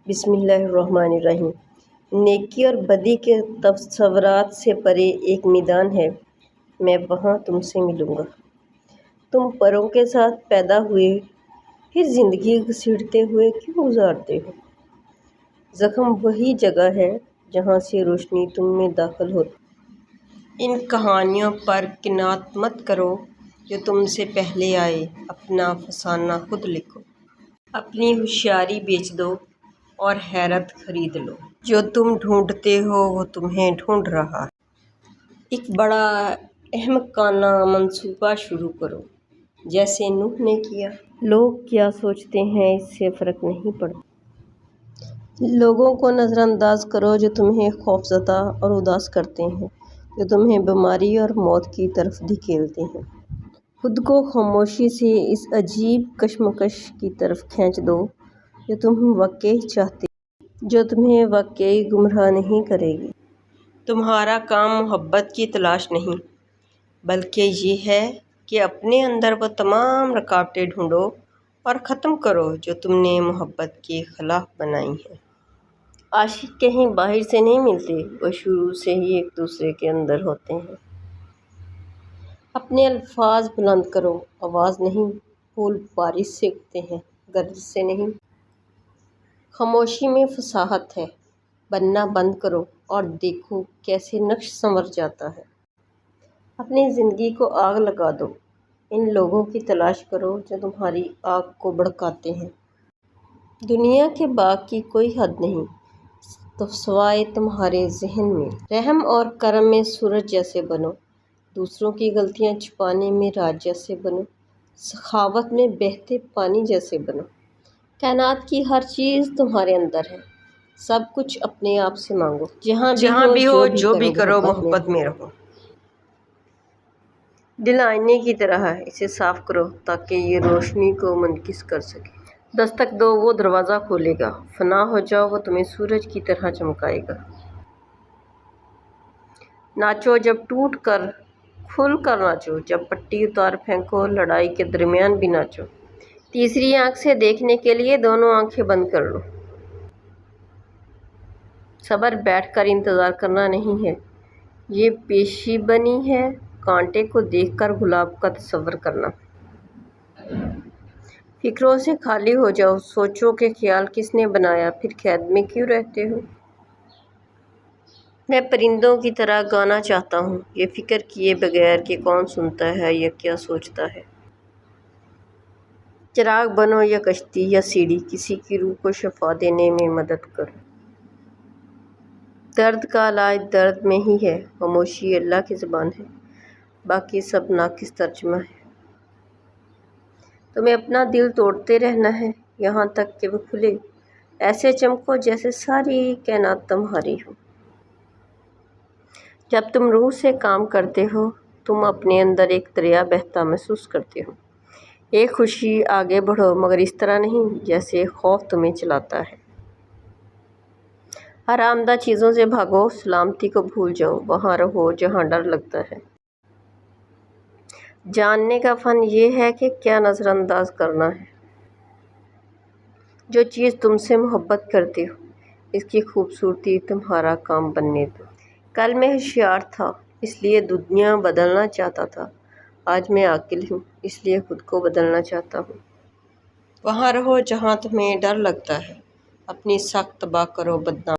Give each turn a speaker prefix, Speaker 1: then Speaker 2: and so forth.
Speaker 1: بسم اللہ الرحمن الرحیم۔ نیکی اور بدی کے تصورات سے پرے ایک میدان ہے، میں وہاں تم سے ملوں گا۔ تم پروں کے ساتھ پیدا ہوئے، پھر زندگی گھسیٹتے ہوئے کیوں گزارتے ہو؟ زخم وہی جگہ ہے جہاں سے روشنی تم میں داخل ہوتی۔ ان کہانیوں پر قناعت مت کرو جو تم سے پہلے آئے، اپنا فسانہ خود لکھو۔ اپنی ہوشیاری بیچ دو اور حیرت خرید لو۔ جو تم ڈھونڈتے ہو وہ تمہیں ڈھونڈ رہا ہے۔ ایک بڑا احمقانہ منصوبہ شروع کرو، جیسے نوح نے کیا۔ لوگ کیا سوچتے ہیں اس سے فرق نہیں پڑتا۔ لوگوں کو نظر انداز کرو جو تمہیں خوفزدہ اور اداس کرتے ہیں، جو تمہیں بیماری اور موت کی طرف دھکیلتے ہیں۔ خود کو خاموشی سے اس عجیب کشمکش کی طرف کھینچ دو جو تم واقعی چاہتے ہو، جو تمہیں واقعی گمراہ نہیں کرے گی۔ تمہارا کام محبت کی تلاش نہیں، بلکہ یہ ہے کہ اپنے اندر وہ تمام رکاوٹیں ڈھونڈو اور ختم کرو جو تم نے محبت کے خلاف بنائی ہیں۔ عاشق کہیں باہر سے نہیں ملتے، وہ شروع سے ہی ایک دوسرے کے اندر ہوتے ہیں۔ اپنے الفاظ بلند کرو، آواز نہیں۔ پھول بارش سے اگتے ہیں، گرج سے نہیں۔ خاموشی میں فصاحت ہے۔ بننا بند کرو اور دیکھو کیسے نقش سنور جاتا ہے۔ اپنی زندگی کو آگ لگا دو۔ ان لوگوں کی تلاش کرو جو تمہاری آگ کو بھڑکاتے ہیں۔ دنیا کے باغ کی کوئی حد نہیں سوائے تمہارے ذہن میں۔ رحم اور کرم میں سورج جیسے بنو، دوسروں کی غلطیاں چھپانے میں راج جیسے بنو، سخاوت میں بہتے پانی جیسے بنو۔ کائنات کی ہر چیز تمہارے اندر ہے، سب کچھ اپنے آپ سے مانگو۔ جہاں بھی ہو جو بھی کرو محبت میں رہو۔ دل آئینے کی طرح ہے، اسے صاف کرو تاکہ یہ روشنی کو منعکس کر سکے۔ دستک دو، وہ دروازہ کھولے گا۔ فنا ہو جاؤ، وہ تمہیں سورج کی طرح چمکائے گا۔ ناچو جب ٹوٹ کر، کھل کر ناچو جب پٹی اتار پھینکو، لڑائی کے درمیان بھی ناچو۔ تیسری آنکھ سے دیکھنے کے لیے دونوں آنکھیں بند کر لو۔ صبر بیٹھ کر انتظار کرنا نہیں ہے، یہ پیشی بنی ہے۔ کانٹے کو دیکھ کر گلاب کا تصور کرنا۔ فکروں سے خالی ہو جاؤ، سوچو کہ خیال کس نے بنایا، پھر قید میں کیوں رہتے ہو۔ میں پرندوں کی طرح گانا چاہتا ہوں، یہ فکر کیے بغیر کہ کون سنتا ہے یا کیا سوچتا ہے۔ چراغ بنو یا کشتی یا سیڑھی، کسی کی روح کو شفا دینے میں مدد کرو۔ درد کا علاج درد میں ہی ہے، خاموشی اللہ کی زبان ہے، باقی سب ناقص ترجمہ ہے۔ تمہیں اپنا دل توڑتے رہنا ہے یہاں تک کہ وہ کھلے۔ ایسے چمکو جیسے ساری کائنات تمہاری ہو۔ جب تم روح سے کام کرتے ہو، تم اپنے اندر ایک دریا بہتا محسوس کرتے ہو۔ ایک خوشی، آگے بڑھو مگر اس طرح نہیں جیسے خوف تمہیں چلاتا ہے۔ حرامدہ چیزوں سے بھاگو، سلامتی کو بھول جاؤ، وہاں رہو جہاں ڈر لگتا ہے۔ جاننے کا فن یہ ہے کہ کیا نظر انداز کرنا ہے۔ جو چیز تم سے محبت کرتی ہو، اس کی خوبصورتی تمہارا کام بننے دو۔ کل میں ہوشیار تھا، اس لیے دنیا بدلنا چاہتا تھا۔ آج میں عاقل ہوں، اس لیے خود کو بدلنا چاہتا ہوں۔ وہاں رہو جہاں تمہیں ڈر لگتا ہے، اپنی ساکھ تباہ کرو بدنام